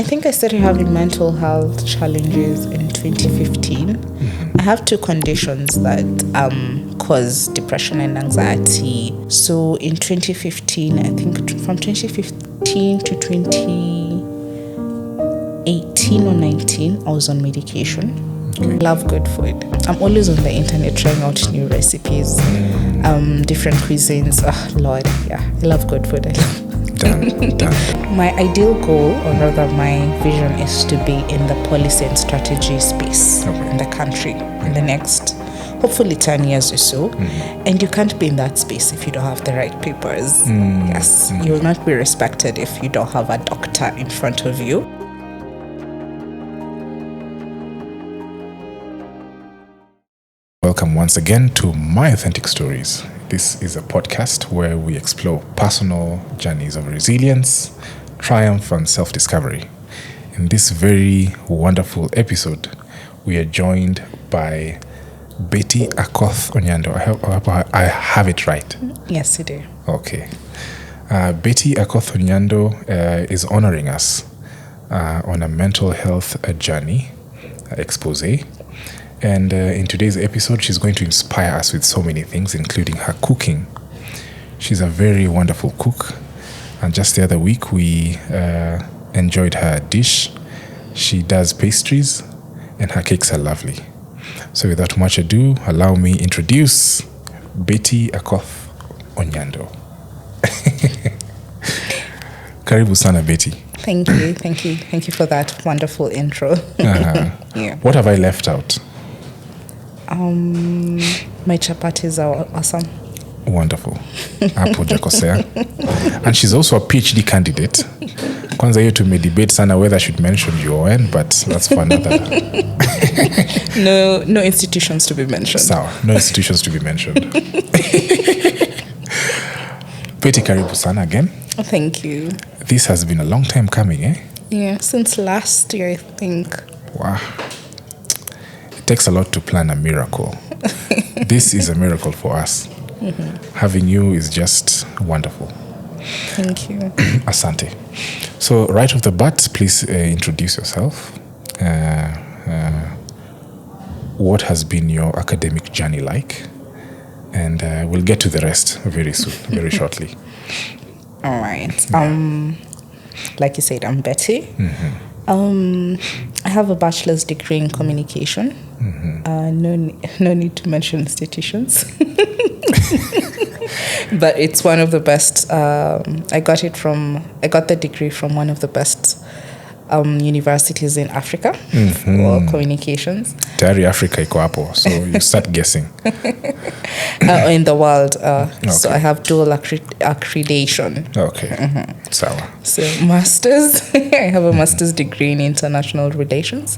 I think I started having mental health challenges in 2015. I have two conditions that cause depression and anxiety. So in 2015, I think from 2015 to 2018 or 19, I was on medication. Okay. Love good food. I'm always on the internet trying out new recipes, different cuisines. Oh, Lord, yeah, I love good food. I love Done. My ideal goal, or rather my vision, is to be in the policy and strategy space in the country in the next, hopefully 10 years or so. And you can't be in that space if you don't have the right papers. Yes, you will not be respected if you don't have a doctor in front of you. Welcome once again to My Authentic Stories. This is a podcast where we explore personal journeys of resilience, triumph, and self-discovery. In this very wonderful episode, we are joined by Betty Akoth Onyando. I hope I have it right. Yes, you do. Okay. Betty Akoth Onyando is honoring us on a mental health journey expose. And in today's episode, she's going to inspire us with so many things, including her cooking. She's a very wonderful cook. And just the other week, we enjoyed her dish. She does pastries, and her cakes are lovely. So without much ado, allow me introduce Betty Akoth Onyando. Karibu sana, Betty. Thank you for that wonderful intro. Yeah. What have I left out? My chapatis are awesome. Wonderful. Hapo jakosea. And she's also a PhD candidate. Kwanza hiyo tumedebate sana whether I should mention UN, but that's for another. No institutions to be mentioned. Sawa, no institutions to be mentioned. Betty, karibu sana again. Thank you. This has been a long time coming, eh? Yeah, since last year, I think. Wow. It takes a lot to plan a miracle. This is a miracle for us. Having you is just wonderful. Thank you. Asante. So right off the bat, please introduce yourself. What has been your academic journey like? And we'll get to the rest very soon, very shortly. All right. Like you said, I'm Betty. I have a bachelor's degree in communication. No need to mention institutions. But it's one of the best. I got the degree from one of the best universities in Africa for communications. Tayari Africa iko hapo, so you start guessing. In the world. Okay. So I have dual accreditation. Okay. Sawa. So masters. I have a master's degree in international relations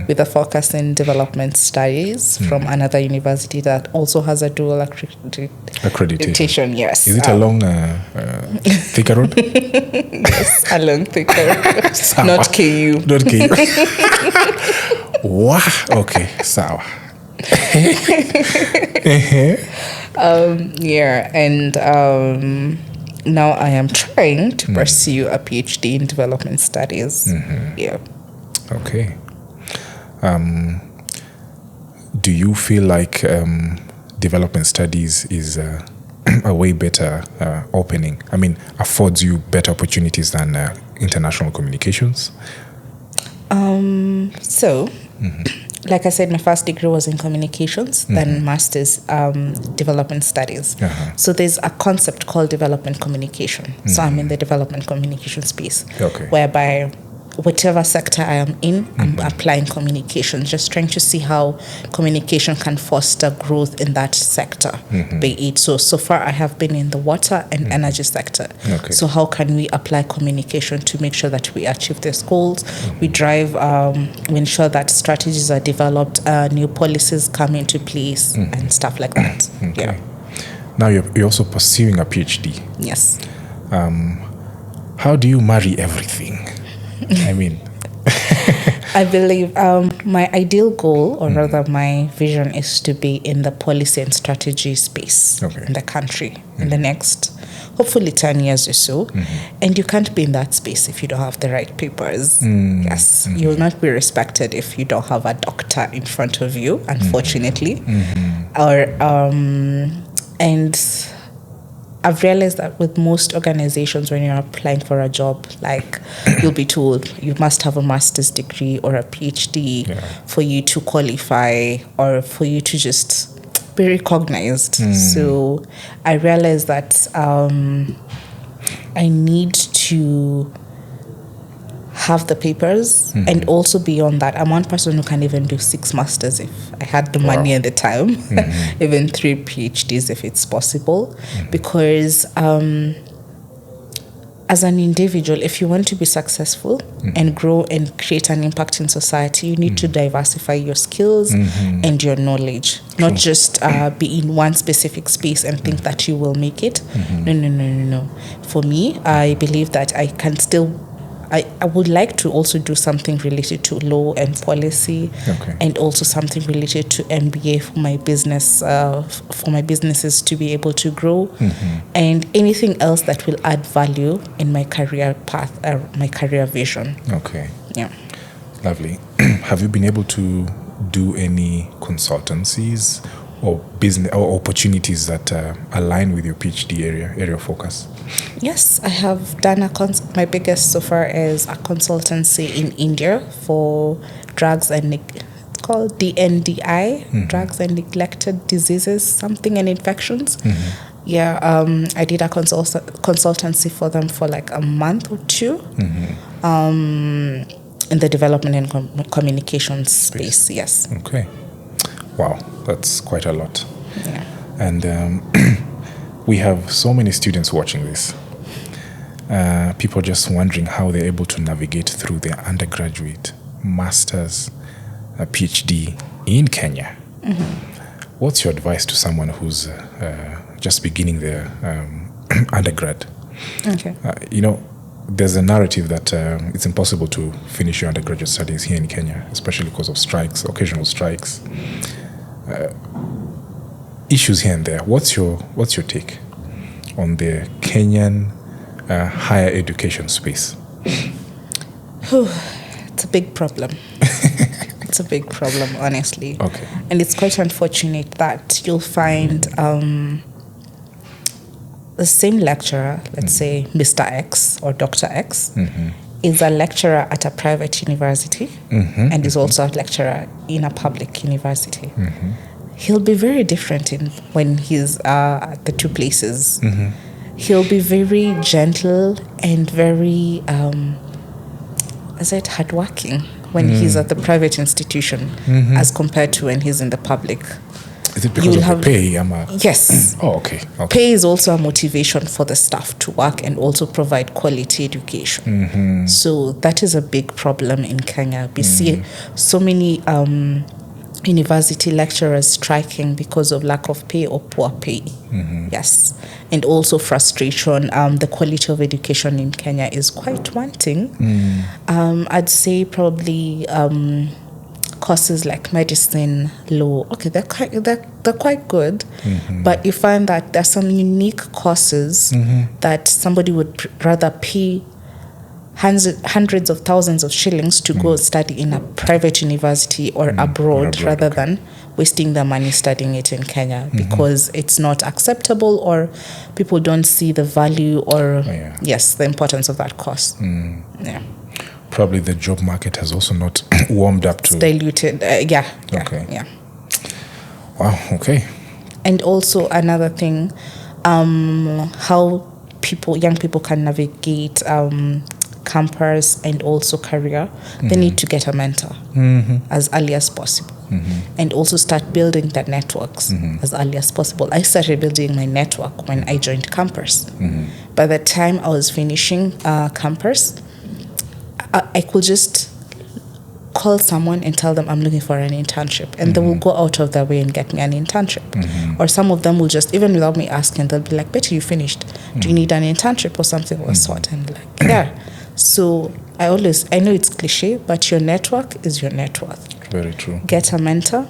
with a focus in development studies from another university that also has a dual accreditation. Yes. Is it along Thika Road? Yes, along Thika Road. Not KU. Not KU. Wow. Okay. Sawa. Yeah, and now I am trying to pursue a PhD in development studies. Yeah. Okay. Do you feel like development studies is a way better opening? I mean, affords you better opportunities than international communications? Like I said, my first degree was in communications, then master's development studies. So there's a concept called development communication. So I'm in the development communication space, whereby whatever sector I am in, I'm applying communication, just trying to see how communication can foster growth in that sector. Be it so far I have been in the water and energy sector. So how can we apply communication to make sure that we achieve these goals? We drive, we ensure that strategies are developed, new policies come into place and stuff like that. Yeah. Now you're also pursuing a PhD. Yes. How do you marry everything? I mean, I believe my ideal goal, or rather my vision, is to be in the policy and strategy space in the country in the next, hopefully 10 years or so. And you can't be in that space if you don't have the right papers. Yes, you will not be respected if you don't have a doctor in front of you, unfortunately. And I've realized that with most organizations, when you're applying for a job, like you'll be told you must have a master's degree or a PhD for you to qualify or for you to just be recognized. So I realized that I need to have the papers, and also beyond that, I'm one person who can even do 6 masters if I had the money and the time, even 3 PhDs if it's possible, because as an individual, if you want to be successful and grow and create an impact in society, you need to diversify your skills and your knowledge, not just be in one specific space and think that you will make it. No. For me, I believe that I can still I would like to also do something related to law and policy, and also something related to MBA for my business, for my businesses to be able to grow, and anything else that will add value in my career path, my career vision. Okay. Yeah. Lovely. Have you been able to do any consultancies or business or opportunities that align with your PhD area of focus? Yes, I have done my biggest so far is a consultancy in India for drugs and it's called DNDI, drugs and neglected diseases, something, and infections. Yeah, I did a consultancy for them for like a month or 2 in the development and communication space. Yes. Okay. Wow, that's quite a lot. Yeah. And we have so many students watching this. People just wondering how they're able to navigate through their undergraduate, master's, PhD in Kenya. What's your advice to someone who's just beginning their undergrad? Okay. There's a narrative that it's impossible to finish your undergraduate studies here in Kenya, especially because of strikes, occasional strikes. Issues here and there. What's your take on the Kenyan higher education space? It's a big problem. It's a big problem, honestly. Okay. And it's quite unfortunate that you'll find the same lecturer, let's say Mr. X or Dr. X, is a lecturer at a private university and is also a lecturer in a public university. He'll be very different when he's at the two places. He'll be very gentle and very, hardworking when he's at the private institution as compared to when he's in the public. Is it because of the pay? Yes. Oh, okay. Pay is also a motivation for the staff to work and also provide quality education. So that is a big problem in Kenya. We see so many university lecturers striking because of lack of pay or poor pay. Yes. And also frustration. The quality of education in Kenya is quite wanting. I'd say probably courses like medicine, law, okay, they're quite good, but you find that there's some unique courses that somebody would rather pay hundreds of thousands of shillings to go study in a private university or abroad rather than wasting their money studying it in Kenya because it's not acceptable or people don't see the value or the importance of that course. Yeah. Probably the job market has also not warmed up to... It's diluted. Okay. Yeah. Wow, okay. And also another thing, how young people can navigate campus and also career, they need to get a mentor as early as possible. And also start building their networks as early as possible. I started building my network when I joined campus. By the time I was finishing campus, I could just call someone and tell them I'm looking for an internship, and they will go out of their way and get me an internship. Or some of them will just, even without me asking, they'll be like, Betty, you finished. Do you need an internship or something of the sort? And like, yeah. So I know it's cliche, but your network is your net worth. Very true. Get a mentor.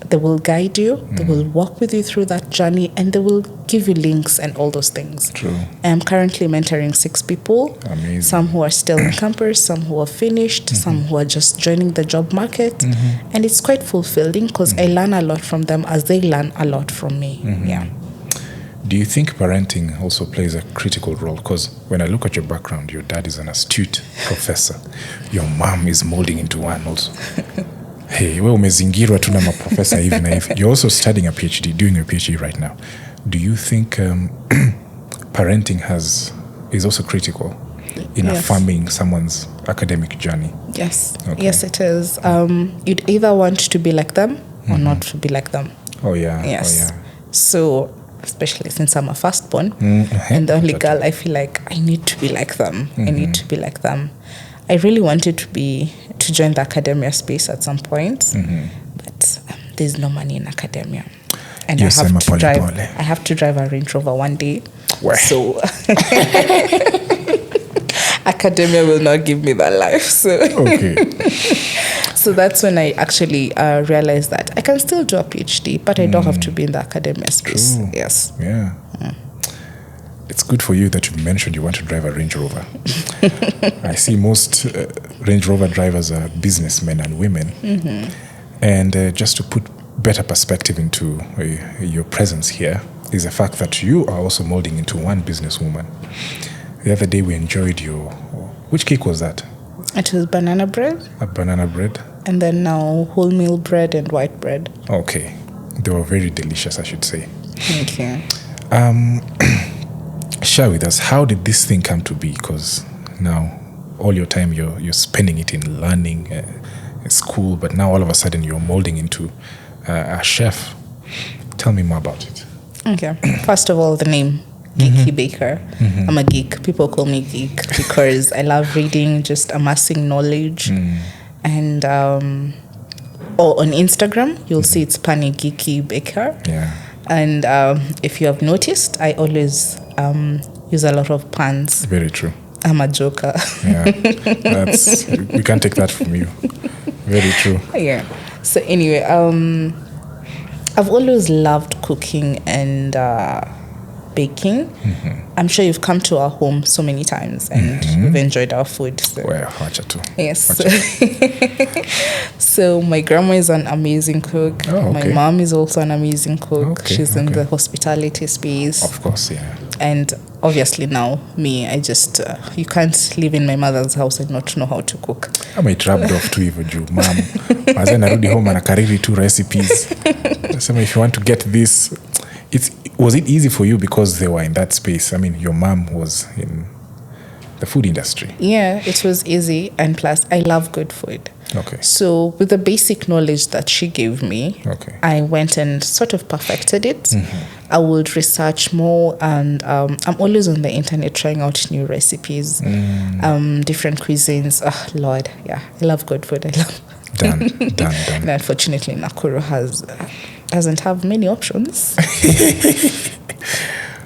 They will guide you. They will walk with you through that journey, and they will give you links and all those things. True. I'm currently mentoring 6 people. Amazing. Some who are still in campus, some who are finished, some who are just joining the job market. And it's quite fulfilling because I learn a lot from them as they learn a lot from me. Yeah. Do you think parenting also plays a critical role? Because when I look at your background, your dad is an astute professor. Your mom is molding into one also. Hey, wewe umezingirwa tu na maprofesa hivi na hivi. You're also studying a PhD, doing a PhD right now. Do you think parenting is also critical in affirming someone's academic journey? Yes. Okay. Yes, it is. You'd either want to be like them or not to be like them. Oh, yeah. Yes. Oh, yeah. So, especially since I'm a firstborn and the only girl, I feel like I need to be like them. I need to be like them. I really wanted to join the academia space at some point, but there's no money in academia. And I have to drive a Range Rover one day. Where? So academia will not give me that life. So okay. So that's when I actually realized that I can still do a PhD, but I don't have to be in the academia space. True. Yes. Yeah. It's good for you that you mentioned you want to drive a Range Rover. I see most Range Rover drivers are businessmen and women. And just to put better perspective into your presence here is the fact that you are also molding into one businesswoman. The other day we enjoyed which cake was that? It was banana bread. A banana bread? And then now wholemeal bread and white bread. Okay. They were very delicious, I should say. Thank you. Share with us, how did this thing come to be? Because now all your time you're spending it in learning, school, but now all of a sudden you're molding into a chef. Tell me more about it. Okay. First of all, the name, Geeky Baker. I'm a geek. People call me geek because I love reading, just amassing knowledge. And on Instagram, you'll see it's Pani Geeky Baker. Yeah. And if you have noticed, I always use a lot of puns. Very true. I'm a joker. Yeah, we can't take that from you. Very true. Yeah. So anyway, I've always loved cooking and baking. I'm sure you've come to our home so many times and you've enjoyed our food. So. Well, wacha tu. Yes. So my grandma is an amazing cook. Oh, okay. My mom is also an amazing cook. Okay, She's in the hospitality space. Of course, yeah. And obviously now, me, I just, you can't live in my mother's house and not know how to cook. I'm rubbed off too even you, mom. As I narudi home and kariri 2 recipes. So if you want to get this, was it easy for you because they were in that space? I mean, your mom was in the food industry. Yeah, it was easy. And plus, I love good food. Okay. So with the basic knowledge that she gave me, I went and sort of perfected it. I would research more, and I'm always on the internet trying out new recipes, different cuisines. Oh, Lord, yeah, I love good food. I love. Done. And unfortunately, Nakuru doesn't have many options.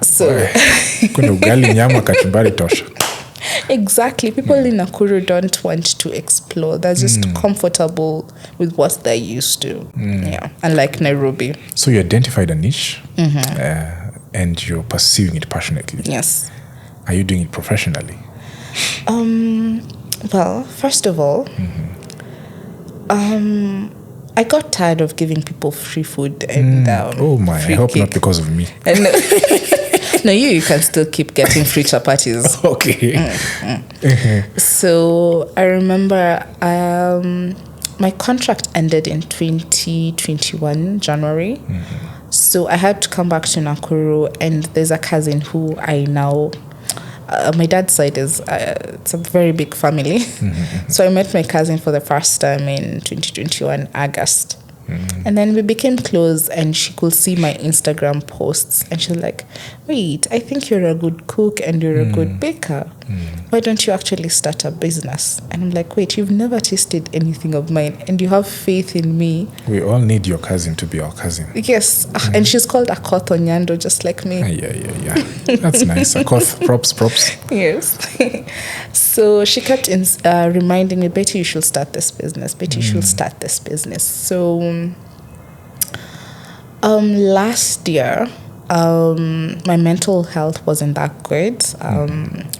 So kuna ugali, nyama, kachumbari tosha. Exactly. People in Nakuru don't want to explore. They're just comfortable with what they're used to. Yeah. Unlike Nairobi. So you identified a niche and you're pursuing it passionately. Yes. Are you doing it professionally? Well, first of all, I got tired of giving people free food and oh my, I hope cake. Not because of me. No, you can still keep getting free chapatis. Okay. So I remember my contract ended in 2021, January. So I had to come back to Nakuru, and there's a cousin who I now... my dad's side is it's a very big family. So I met my cousin for the first time in 2021 August. And then we became close, and she could see my Instagram posts, and she's like, wait, I think you're a good cook and you're a good baker. Why don't you actually start a business? And I'm like, wait, you've never tasted anything of mine and you have faith in me. We all need your cousin to be our cousin. Yes. And she's called Akoth Onyando, just like me. Yeah. That's nice. Akoth, props. Yes. So she kept reminding me, Betty, you should start this business. Betty, you should start this business. So Last year, my mental health wasn't that good.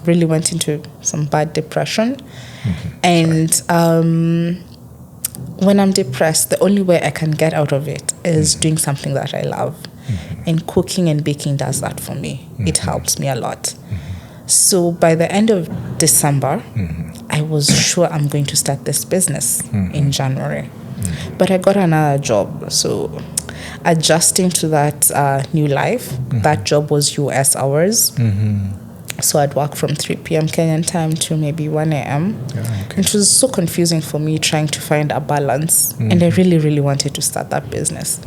Really went into some bad depression. And when I'm depressed, the only way I can get out of it is doing something that I love. And cooking and baking does that for me. It helps me a lot. So by the end of December, I was sure I'm going to start this business in January. But I got another job. So adjusting to that new life, that job was US hours. So I'd work from 3 p.m. Kenyan time to maybe 1 a.m. It was so confusing for me trying to find a balance. And I really, really wanted to start that business.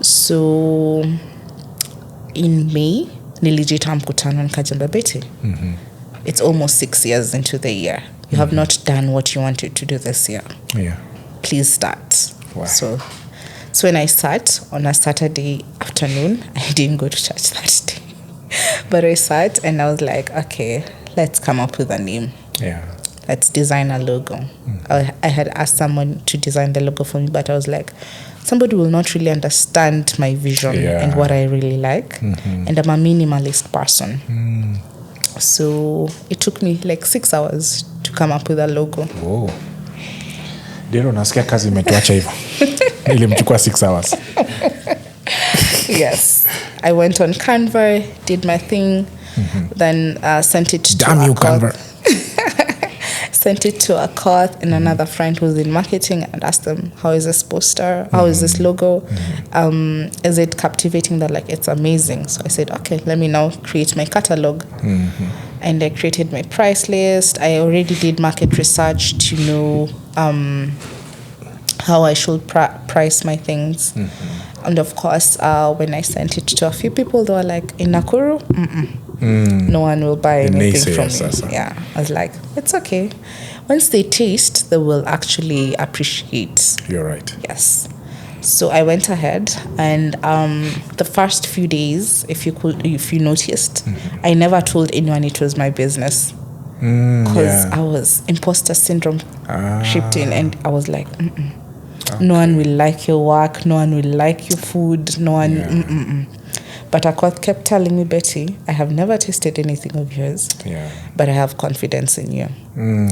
So in May, nilijita mkutano nikajamba Betty. It's almost 6 years into the year. You have not done what you wanted to do this year. Please start. Wow. So when I sat on a Saturday afternoon, I didn't go to church that day. But I sat and I was like, okay, let's come up with a name. Let's design a logo. I had asked someone to design the logo for me, but I was like, somebody will not really understand my vision and what I really like. And I'm a minimalist person. So it took me like 6 hours to come up with a logo. Whoa. Dero nasikia kazi imetuacha hivyo. Ilimchukua 6 hours. Yes. I went on Canva, did my thing, then sent it to Damn you, Canva. Sent it to Akoth and another friend who's in marketing and asked them, how is this poster? How is this logo? Is it captivating? They're like, it's amazing. So I said, okay, let me now create my catalog. And I created my price list. I already did market research to know how I should price my things. And of course, when I sent it to a few people, they were like, in Nakuru? No one will buy anything from me. Yeah, I was like, it's okay. Once they taste, they will actually appreciate. You're right. Yes. So I went ahead, and the first few days, if you noticed, I never told anyone it was my business because I was imposter syndrome shipped in, and I was like, no one will like your work, no one will like your food, no one. But Akoth kept telling me, Betty, I have never tasted anything of yours, but I have confidence in you.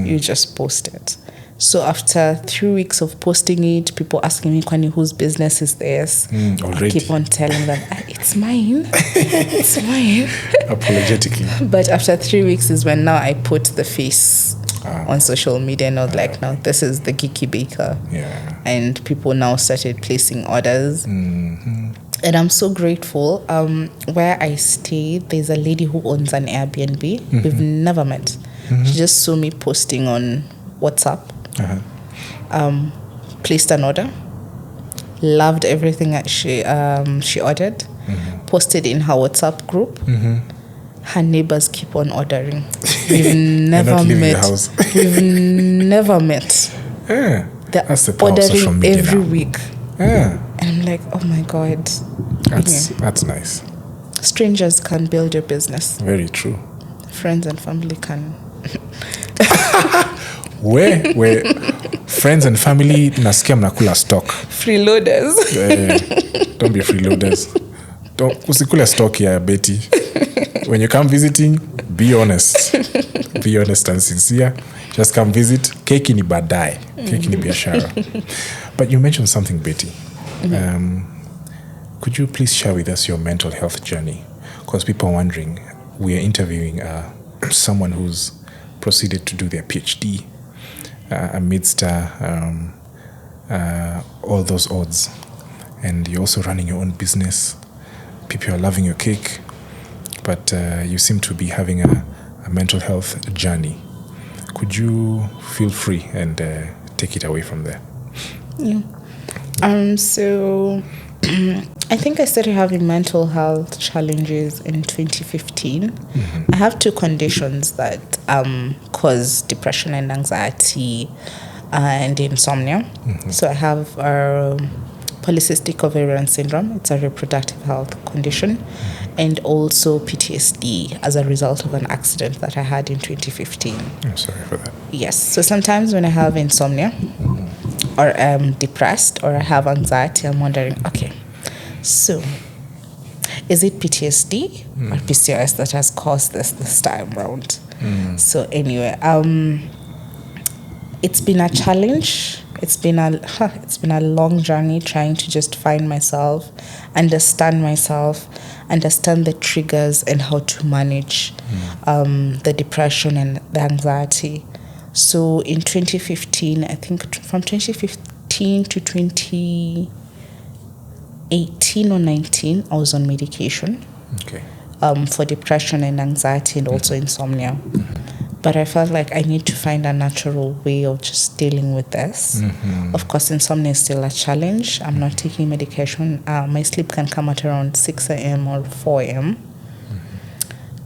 You just post it. So after 3 weeks of posting it, people asking me, Kwani, whose business is this? I keep on telling them, it's mine. It's mine. Apologetically. But after 3 weeks is when now I put the face on social media, and I was like, no, this is the Geeky Baker. And people now started placing orders. And I'm so grateful. Where I stay, there's a lady who owns an Airbnb. We've never met. She just saw me posting on WhatsApp. Placed an order. Loved everything that she ordered. Posted in her WhatsApp group. Her neighbors keep on ordering. We've never met. We've never met. That's the power of social media every now. week. And I'm like, oh my God. That's nice. Strangers can build your business. Very true. Friends and family can. Where friends and family nasikia mnakula stock. Freeloaders. Don't be freeloaders. Usikule stock here, Betty. When you come visiting, be honest. Be honest and sincere. Just come visit. Keki ni baadaye. Keki ni biashara. But you mentioned something, Betty. Could you please share with us your mental health journey? Because people are wondering, we are interviewing someone who's proceeded to do their PhD amidst all those odds. And you're also running your own business. People are loving your cake. But you seem to be having a mental health journey. Could you feel free and take it away from there? So I think I started having mental health challenges in 2015. I have 2 conditions that cause depression and anxiety and insomnia. So I have polycystic ovarian syndrome. It's a reproductive health condition. And also PTSD as a result of an accident that I had in 2015. I'm sorry for that. Yes. So sometimes when I have insomnia or I'm depressed or I have anxiety, I'm wondering, okay, So, is it PTSD or PCOS that has caused this time round? So anyway, it's been a challenge. It's been a long journey trying to just find myself, understand the triggers and how to manage the depression and the anxiety. So in 2015, I think from 2015 to 2018 or 19, I was on medication. Okay. For depression and anxiety and also insomnia. But I felt like I need to find a natural way of just dealing with this. Of course, insomnia is still a challenge. I'm not taking medication. My sleep can come at around 6 a.m. or 4 a.m.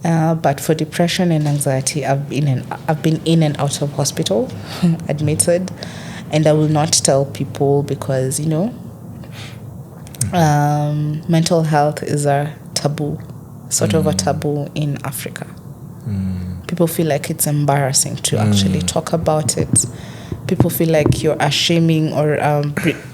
But for depression and anxiety, I've been in and out of hospital, admitted. And I will not tell people because, mental health is a taboo, sort of a taboo in Africa. People feel like it's embarrassing to actually talk about it. People feel like you're shaming or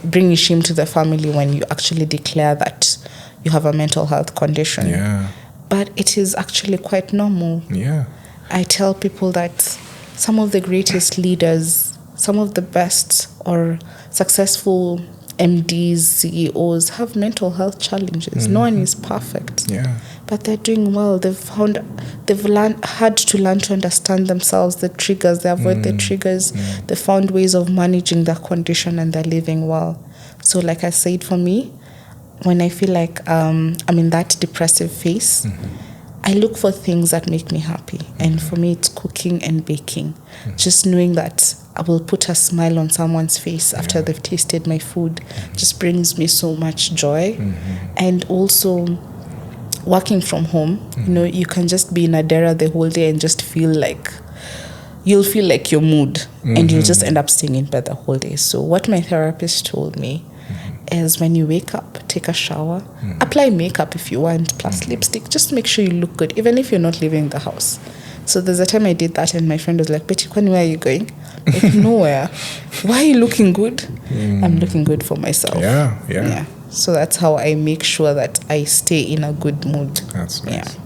bringing shame to the family when you actually declare that you have a mental health condition. Yeah. But it is actually quite normal. Yeah. I tell people that some of the greatest leaders, some of the best or successful MDs, CEOs have mental health challenges. No one is perfect. Yeah. But they're doing well. Had to learn to understand themselves, the triggers. They avoid the triggers. They found ways of managing their condition and they're living well. So like I said, for me, when I feel like I'm in that depressive phase, I look for things that make me happy. And for me, it's cooking and baking. Just knowing that I will put a smile on someone's face after they've tasted my food just brings me so much joy. And also working from home, you can just be in Adera the whole day and just you'll feel like your mood and you'll just end up staying in bed the whole day. So what my therapist told me is when you wake up, take a shower, apply makeup if you want, plus lipstick, just make sure you look good, even if you're not leaving the house. So there's a time I did that and my friend was like, Betty, where are you going? Like, nowhere. Why are you looking good? I'm looking good for myself. Yeah. So that's how I make sure that I stay in a good mood. That's nice. Yeah.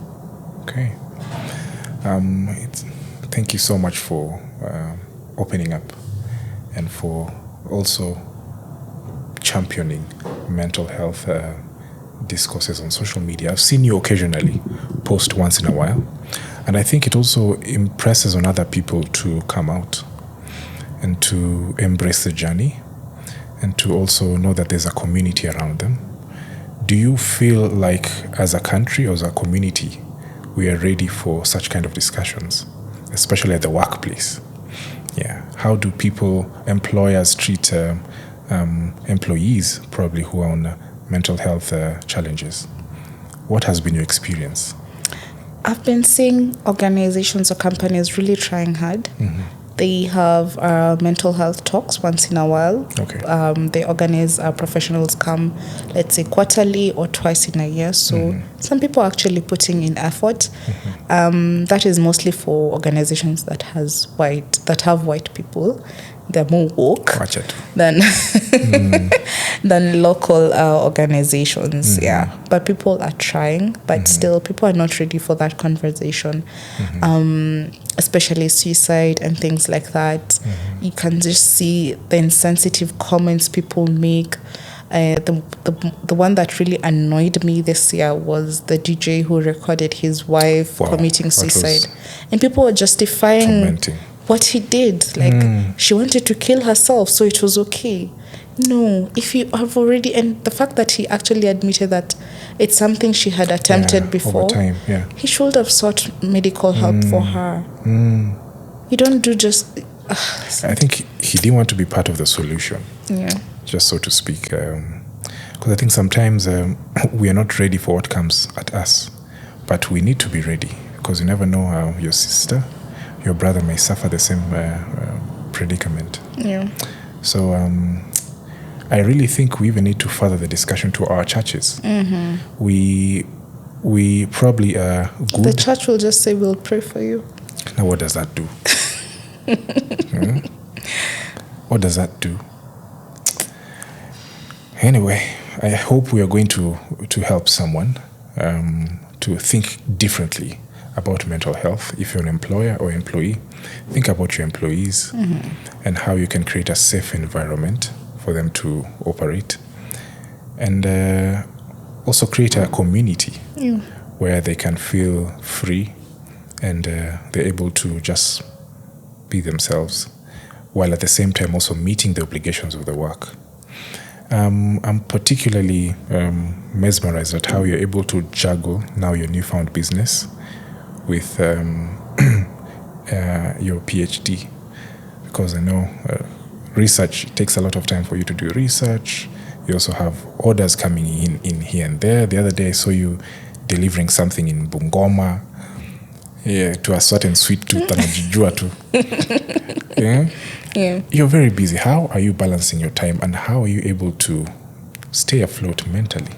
Okay. Thank you so much for opening up and for also championing mental health discourses on social media. I've seen you occasionally post once in a while, and I think it also impresses on other people to come out and to embrace the journey and to also know that there's a community around them. Do you feel like as a country or as a community we are ready for such kind of discussions, especially at the workplace? Yeah. How do employers treat employees probably who are on mental health challenges? What has been your experience? I've been seeing organizations or companies really trying hard. They have mental health talks once in a while. Okay. They organize professionals come, let's say, quarterly or twice in a year. So some people are actually putting in effort. That is mostly for organizations that have white people. They're more woke than local organizations. Yeah, but people are trying, but still people are not ready for that conversation. Especially suicide and things like that. You can just see the insensitive comments people make. The one that really annoyed me this year was the DJ who recorded his wife committing suicide, and people were justifying tormenting what he did. Like she wanted to kill herself, so it was okay. No, if you have already, and the fact that he actually admitted that it's something she had attempted before, over time, he should have sought medical help for her. You don't do just. I think he didn't want to be part of the solution. Yeah. Just so to speak, because I think sometimes we are not ready for what comes at us, but we need to be ready because you never know how your sister, your brother may suffer the same predicament. Yeah. So I really think we even need to further the discussion to our churches. We probably are good. The church will just say, we'll pray for you. Now what does that do? What does that do? Anyway, I hope we are going to help someone to think differently about mental health. If you're an employer or employee, think about your employees and how you can create a safe environment for them to operate, and also create a community where they can feel free and they're able to just be themselves, while at the same time also meeting the obligations of the work. I'm particularly mesmerized at how you're able to juggle now your newfound business with your PhD, because I know research takes a lot of time for you to do research. You also have orders coming in here and there. The other day I saw you delivering something in Bungoma, to a certain sweet tooth anajijua tu. Yeah. You're very busy. How are you balancing your time, and how are you able to stay afloat mentally?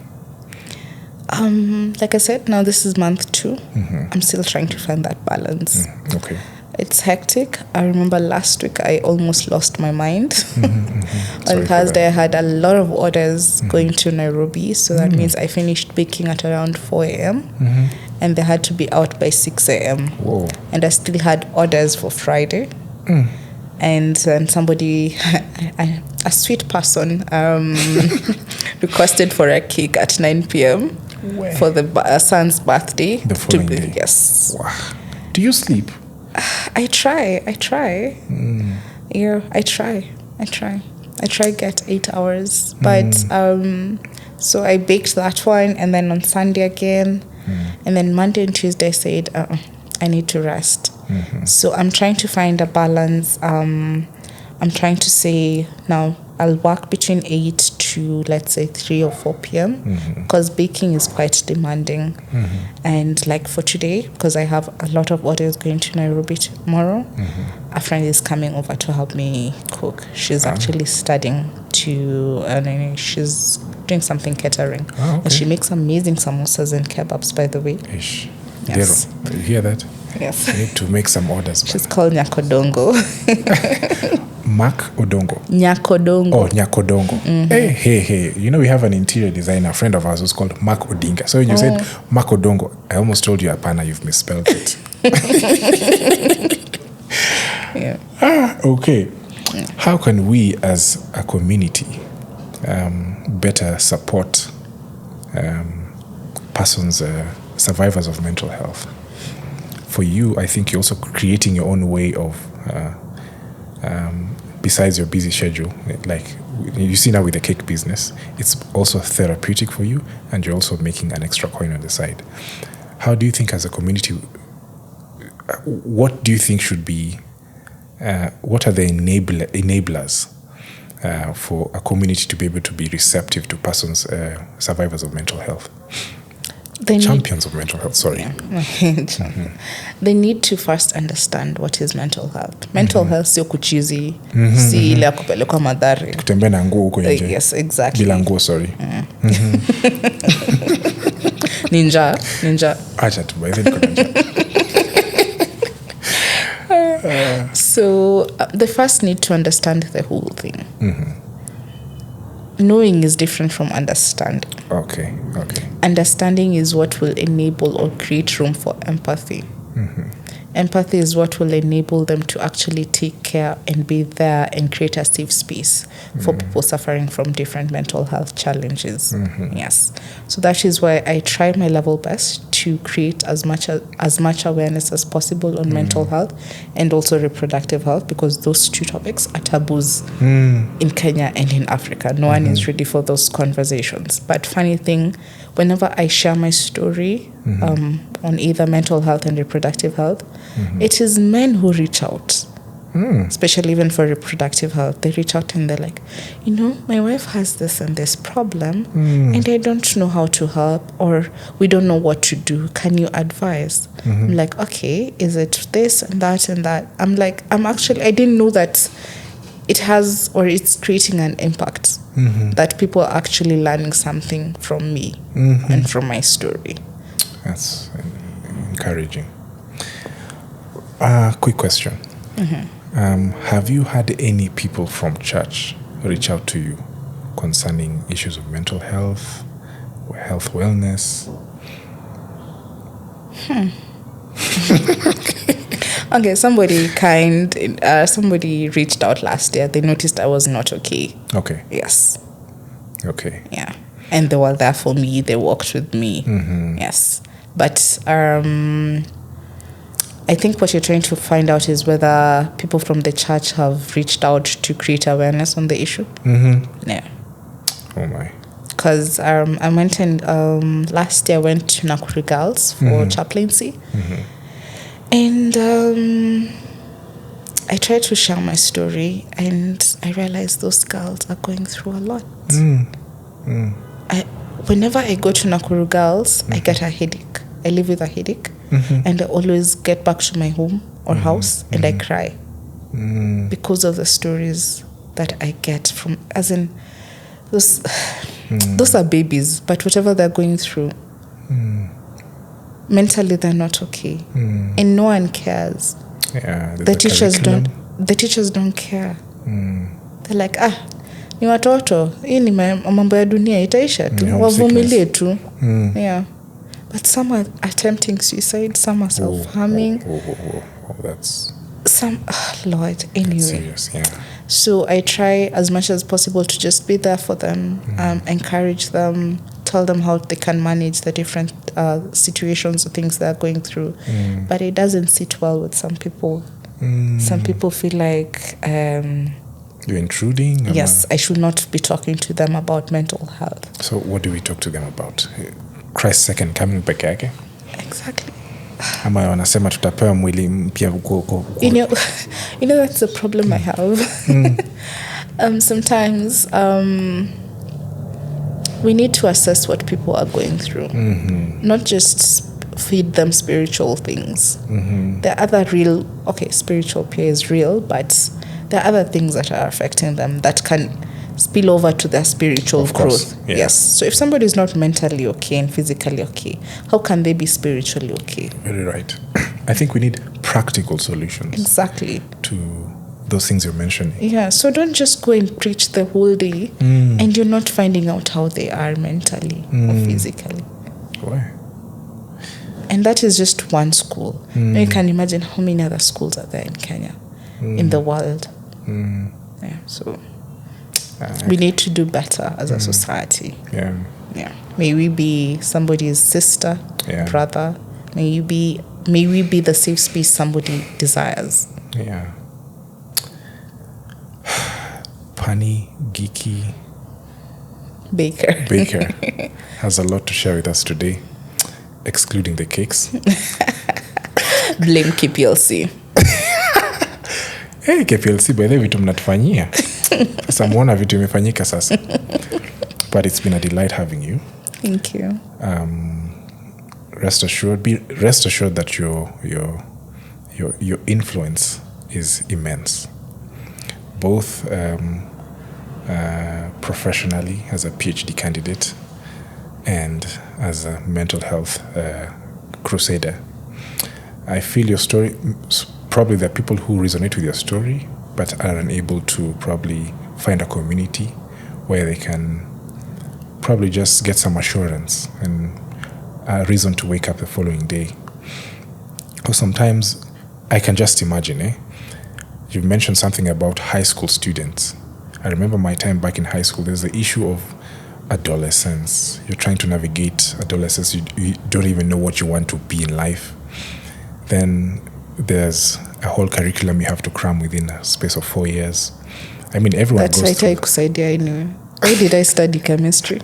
Like I said, now this is month 2. I'm still trying to find that balance. Okay. It's hectic. I remember last week I almost lost my mind. On Thursday I had a lot of orders going to Nairobi, so that means I finished baking at around 4 a.m. And they had to be out by 6 a.m. Whoa. And I still had orders for Friday. And then somebody, a sweet person, requested for a cake at 9 p.m. for the son's birthday. The following day. Yes. Wow. Do you sleep? I try. Yeah, I try get 8 hours. But so I baked that one, and then on Sunday again, and then Monday and Tuesday I said I need to rest. So I'm trying to find a balance. I'm trying to say now I'll work between 8 to, let's say, 3 or 4 p.m. because baking is quite demanding. And like for today, because I have a lot of orders going to Nairobi tomorrow, a friend is coming over to help me cook. She's actually studying she's doing something catering. And she makes amazing samosas and kebabs, by the way. Ish. Yes. You hear that? Yes. I need to make some orders. She's called Nyakodongo. Mark Odongo. Nyakodongo. Oh, Nyakodongo. Hey. You know, we have an interior designer, a friend of ours, who's called Mark Odinga. So when you said Mark Odongo, I almost told you, Apana, you've misspelled it. Okay. How can we as a community better support persons, survivors of mental health? For you, I think you're also creating your own way of, besides your busy schedule, like you see now with the cake business, it's also therapeutic for you, and you're also making an extra coin on the side. How do you think as a community, what do you think should be, what are the enablers for a community to be able to be receptive to persons, survivors of mental health? Champions of mental health, sorry. They need to first understand what is mental health. Mental health sio kuchizi, si ile ya kupelekwa madhari. Kutembea na nguo huko nje. Yes, exactly. Bila nguo, sorry. Ninja. Acha tu, by the way, ninja. So they first need to understand the whole thing. Knowing is different from understanding. Okay. Understanding is what will enable or create room for empathy. Empathy is what will enable them to actually take care and be there and create a safe space for people suffering from different mental health challenges. Yes. So that is why I try my level best to create as much awareness as possible on mental health and also reproductive health, because those two topics are taboos in Kenya and in Africa. No one is ready for those conversations. But funny thing, whenever I share my story on either mental health and reproductive health, it is men who reach out, especially even for reproductive health. They reach out and they're like, my wife has this and this problem and I don't know how to help, or we don't know what to do. Can you advise? I'm like, okay, is it this and that and that? I'm like, I didn't know that it has, or it's creating an impact, that people are actually learning something from me and from my story. That's encouraging. Quick question. Have you had any people from church reach out to you concerning issues of mental health, or health wellness? Okay, somebody reached out last year. They noticed I was not okay. Okay. Yes. Okay. Yeah. And they were there for me. They walked with me. Mm-hmm. Yes. But I think what you're trying to find out is whether people from the church have reached out to create awareness on the issue. Mm-hmm. Yeah. Oh my. Because I went and last year I went to Nakuru Girls for chaplaincy. Mm-hmm. And I tried to share my story, and I realized those girls are going through a lot. Whenever I go to Nakuru Girls, I get a headache. I live with a headache, and I always get back to my home or house, and I cry because of the stories that I get from, as in, those are babies, but whatever they're going through, mentally they're not okay, and no one cares. Yeah, the teachers don't care. They're like, ni watoto, hii ni mambo ya dunia, itaisha tu, wavumilie tu. Yeah, but some are attempting suicide, some are self-harming. That's some, Lord, anyway. serious, yeah. So I try as much as possible to just be there for them, encourage them, tell them how they can manage the different situations or things they're going through. But it doesn't sit well with some people. Some people feel like you're intruding. Yes, I should not be talking to them about mental health. So what do we talk to them about? Christ's second coming peke yake? Exactly. Ama wanasema tutapewa mwili mpya huko. You know that's the problem I have. Sometimes we need to assess what people are going through, not just feed them spiritual things. There are other spiritual peer is real, but there are other things that are affecting them that can spill over to their spiritual growth. Yeah. Yes. So if somebody is not mentally okay and physically okay, how can they be spiritually okay? Very right. I think we need practical solutions. Exactly. To those things you're mentioning. Yeah. So don't just go and preach the whole day and you're not finding out how they are mentally or physically. Why? And that is just one school. Now you can imagine how many other schools are there in Kenya, in the world. Yeah. So we need to do better as a society. Yeah. Yeah. May we be somebody's sister, brother. May we be the safe space somebody desires. Yeah. Pani Geeky Baker has a lot to share with us today, excluding the cakes. Blame KPLC. Hey, KPLC, by the way, vitu mnatufanyia. Sasa muona vitu imefanyika sasa. But it's been a delight having you. Thank you. Rest assured that your influence is immense, both professionally as a PhD candidate and as a mental health crusader. I feel your story, probably there are people who resonate with your story but are unable to probably find a community where they can probably just get some assurance and a reason to wake up the following day. Because sometimes I can just imagine, you've mentioned something about high school students. I remember my time back in high school, there's the issue of adolescence. You're trying to navigate adolescence. You don't even know what you want to be in life. Then there's a whole curriculum you have to cram within a space of 4 years. I mean, everyone goes through. That's right, I kusaidia anyway. Why did I study chemistry?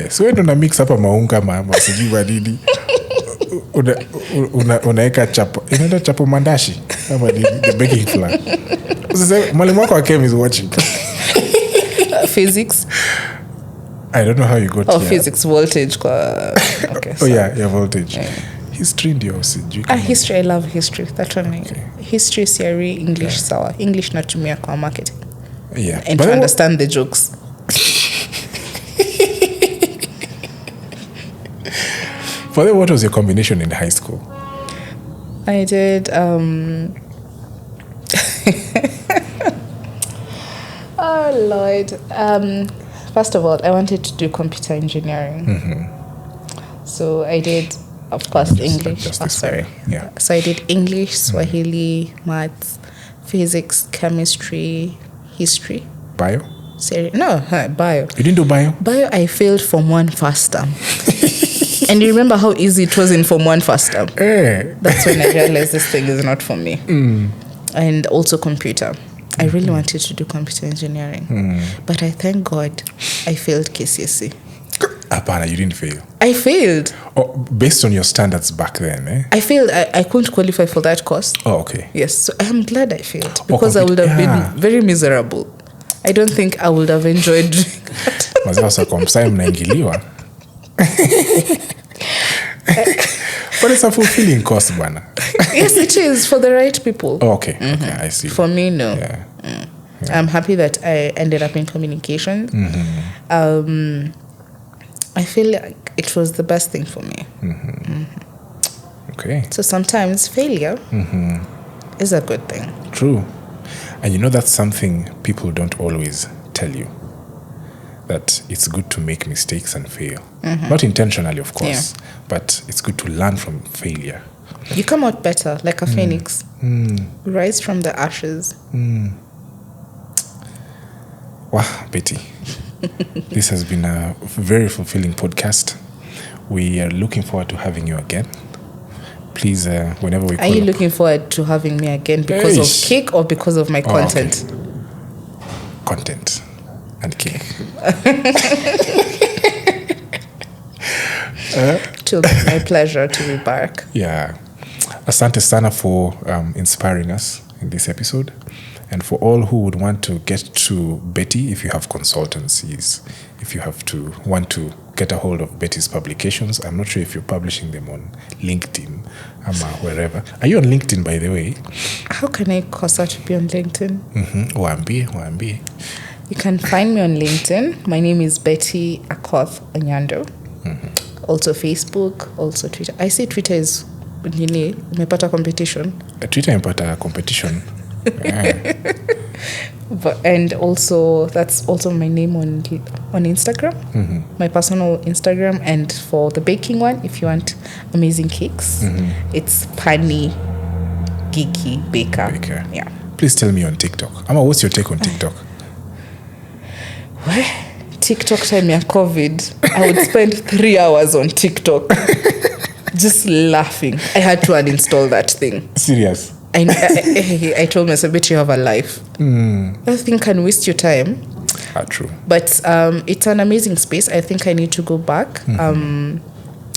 So we don't mix up maunga mama sijui badili. Unaeka chapo. Inaenda chapo mandashi ama the baking flour. Sasa mwalimu wako wa chem is watching. Physics. I don't know how you got here. Physics voltage kwa. Okay. Voltage. Yeah. History ndio sijui kama. History, I love history. That one. Okay. History, theory, English sawa. English natumia kwa marketing. Yeah. And to understand the jokes. For them, what was your combination in high school? I did Oh, Lord. First of all, I wanted to do computer engineering. So I did, of course, English. Sorry. Yeah. So I did English, Swahili, maths, physics, chemistry, history. Bio? No, bio. You didn't do bio? Bio, I failed Form 1 first term. And you remember how easy it was in Form 1 first term? That's when I realized this thing is not for me. And also computer. I really wanted to do computer engineering. But I thank God I failed KCSE. Apana, you didn't fail. I failed. Oh, based on your standards back then, eh? I failed. I couldn't qualify for that course. Oh, okay. Yes, so I am glad I failed because I would have been very miserable. I don't think I would have enjoyed doing that. But it's a fulfilling course, bwana. Yes, it is for the right people. Oh, okay. Okay, I see. For me, no. Yeah. I'm happy that I ended up in communications. I feel like it was the best thing for me. Okay. So sometimes failure is a good thing. True. And you know, that's something people don't always tell you. That it's good to make mistakes and fail. Not intentionally, of course, but it's good to learn from failure. You come out better, like a phoenix. Rise from the ashes. Wow, Betty. This has been a very fulfilling podcast. We are looking forward to having you again. Please, whenever we call Are you looking forward to having me again because of cake or because of my content? Okay. Content and cake. It will be my pleasure to be back. Yeah. Asante sana for inspiring us in this episode. And for all who would want to get to Betty, if you have consultancies, if you want to get a hold of Betty's publications, I'm not sure if you're publishing them on LinkedIn or wherever. Are you on LinkedIn, by the way? How can I cause her to be on LinkedIn? Wambi. You can find me on LinkedIn. My name is Betty Akoth Onyando. Also Facebook, also Twitter. I say Twitter is umepata competition. Twitter impata competition. And also that's also my name on Instagram, my personal Instagram. And for the baking one, if you want amazing cakes, it's Pani Geeky Baker. Yeah. Please tell me on TikTok. What's your take on TikTok? TikTok time ya COVID, I would spend 3 hours on TikTok just laughing. I had to uninstall that thing. Serious? I told myself, bet you have a life. That thing can waste your time. True. But it's an amazing space. I think I need to go back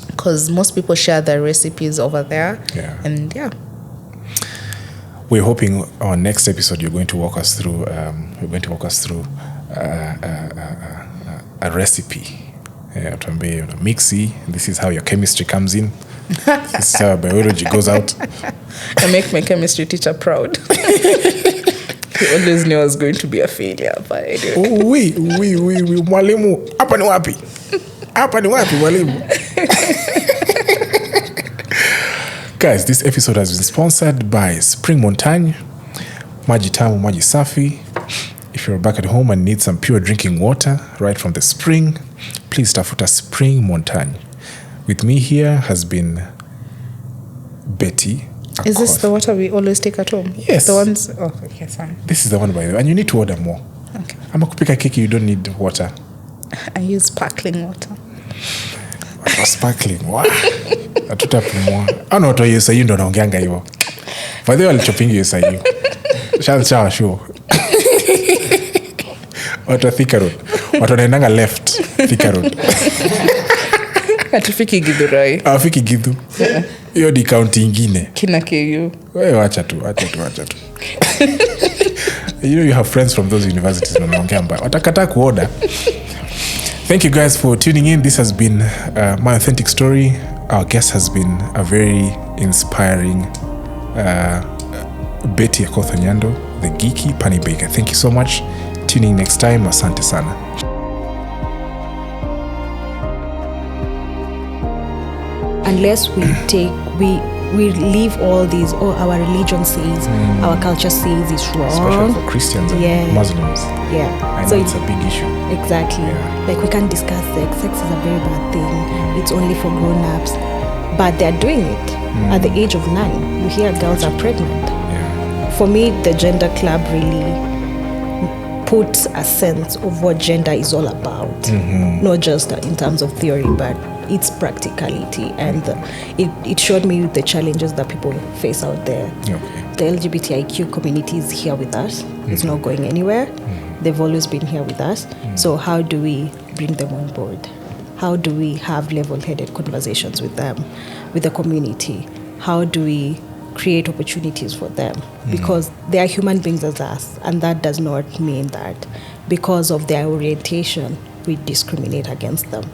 because most people share their recipes over there. Yeah. And we're hoping our next episode you're going to walk us through. A recipe. Mixie. This is how your chemistry comes in. This is how biology goes out. I make my chemistry teacher proud. He always knew I was going to be a failure, but anyway. Mwalimu, hapa ni wapi? Mwalimu? Guys, this episode has been sponsored by Spring Montagne. Maji tamu, maji safi. If you're back at home and need some pure drinking water right from the spring, please tafuta Spring Montagne. With me here has been Betty Akoth. Is this the water we always take at home? Yes. The ones... Oh, okay, fine. This is the one, by the way. And you need to order more. Okay. Kupika keki, you don't need water. I use sparkling water. Sparkling? Wow. Atutapumua. Ano watu wa USIU ndo naongeanga hiyo. By the way, alichopingi USIU. Shawa show. Watu wa Thika Road. Watu wanaendanga left Thika Road. Hatufiki Githurai. Hawafiki Githu. Hiyo di county ingine. Kina KU. Wewe wacha tu. You know you have friends from those universities wanaongea mbaya. Watakataa kuoda. Thank you guys for tuning in. This has been my authentic story. Our guest has been a very inspiring Betty Akoth Onyando, the geeky Pani Baker. Thank you so much. Tuning next time. Asante sana. Unless we we leave all these, our religion says, our culture says it's wrong. Especially for Christians and Muslims. Yeah. I know it's a big issue. Exactly. Yeah. Like we can't discuss sex. Sex is a very bad thing. It's only for grown-ups. But they're doing it at the age of 9. You hear girls are pregnant. Yeah. For me, the gender club really puts a sense of what gender is all about. Not just in terms of theory, but its practicality. And it showed me the challenges that people face out there. Okay. The LGBTIQ community is here with us. It's not going anywhere. They've always been here with us. So how do we bring them on board? How do we have level-headed conversations with them, with the community? How do we create opportunities for them? Because they are human beings as us, and that does not mean that because of their orientation, we discriminate against them.